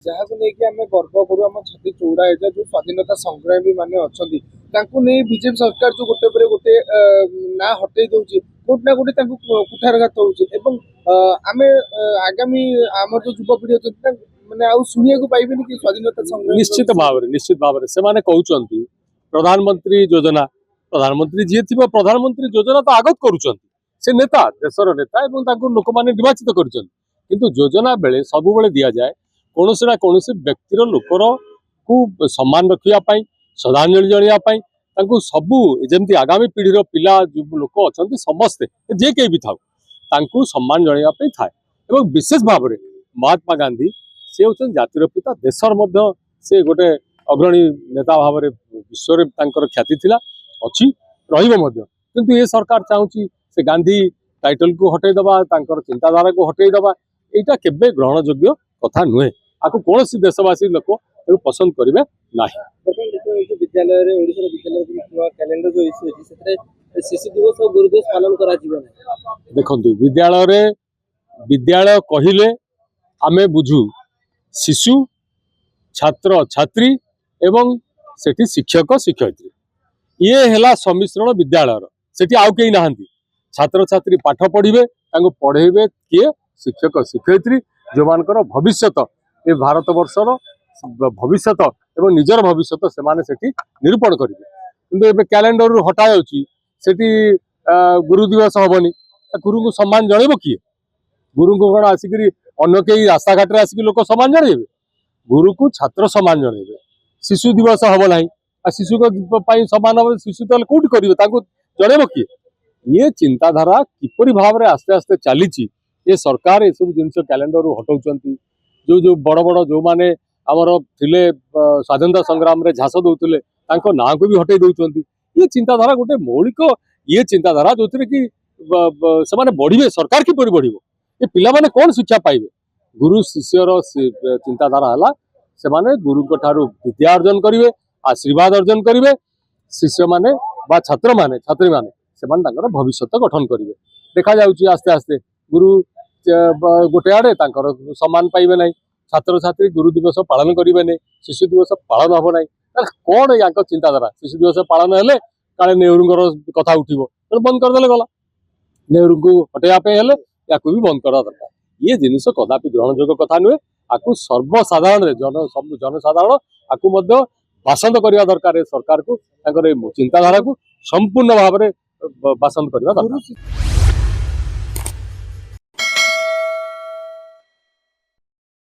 जहाँ को लेकिन आम गर्व करूँ आम छाती चौड़ा है जो स्वाधीनता संग्रामी मैंने अच्छा बीजेपी सरकार जो गोटे पर गोटे ना हटई दौर कोटे ना गोटे कुठारघात होमें आगामी आम जो युवपीढ़ी अच्छे मैंने शुणा पाइबे कि स्वाधीनता संग्राम निश्चित भाव से कहते प्रधानमंत्री योजना प्रधानमंत्री जी थी प्रधानमंत्री योजना तो आगत करुँच से नेता देशर नेता लोक मैंने निर्वाचित कर योजना बेले सब बेले दि जाए कौन ना कौन व्यक्तिर लोकर को सम्मान रखापी श्रद्धांजलि जनापी सबू जमी आगामी पीढ़ी पिला लोक अच्छा समस्ते जे कहीं भी था सम्मान जनापी थाए विशेष भाव में महात्मा गांधी सी हूँ जातिर पिता देशर से गोटे अग्रणी नेता भाव में विश्व ख्याति थिला अच्छी किंतु ये सरकार चाहूँगी से गांधी टाइटल को हटईदबा चिंताधारा को हटईदबा यहाँ केवे ग्रहण योग्य कथा नुहे आपको कौन सी देशवासी लोक पसंद करेंगे ना विद्यालय कैलेंडर जो शिशु दिवस और गुरु दिवस पालन करा देखो विद्यालय कहले आमे बुझू शिशु छात्र छात्री एवं सेठी शिक्षक शिक्षयित्री ये है सम्मिश्रण विद्यालय सेठी आउ कहीं ना छात्र छात्री पाठ पढ़े पढ़ेबे किए शिक्षक शिक्षयित्री जो मानकर भविष्यत ये भारत वर्षर भविष्यत एवं निजर भविष्यत से निरूपण करेंगे कि कैलेंडर हटा जाती गुरु दिवस हेनी गुरु को सम्मान जनइब किए गुरु को कौन आसिक अन्न कई रास्ता घाट आसिक लोक सम्मान जनइबे गुरु को छात्र सम्मान जनइबे शिशु दिवस हम ना शिशु सम्मान हम शिशु तो कौट करेंगे जनइब किए ये चिंताधारा किपरि भाव में आस्ते आस्ते चली ये सरकार ये सब जिन कैलेंडर हटाऊँ जो बड़ बड़ जो मैंने आमर थिले स्वाधीनता संग्राम रे झांस दौले ना को भी हटई दौरान ये चिंताधारा गोटे मौलिक ये चिंताधारा जो थे कि से बढ़े सरकार किपर बढ़ ये पिला माने कौन शिक्षा पाइबे गुरु शिष्यर चिंताधारा है से गुरु विद्या अर्जन करेंगे आशीर्वाद अर्जन करेंगे शिष्य माने छात्र माने छात्री माने से भविष्य गठन करेंगे देखा जाऊँगी आस्ते आस्ते गुरु गोटे आड़े सम्मान पाइबे ना छात्र छात्री गुरु दिवस पालन करेंगे नहीं शिशु दिवस पालन हम ना कौन या चिंताधारा शिशु दिवस पालन हेले काले नेहरू कथा उठो बंद करदे गला नेहरू को हटेवाई या भी बंद करवा दरकार ये जिनिस कदापि ग्रहण योग्य कथा नुहे आपको सर्वसाधारण जनसाधारण आपको बासंद करने दरकार सरकार को चिंताधारा को संपूर्ण भाव में बासंद करने दरकार।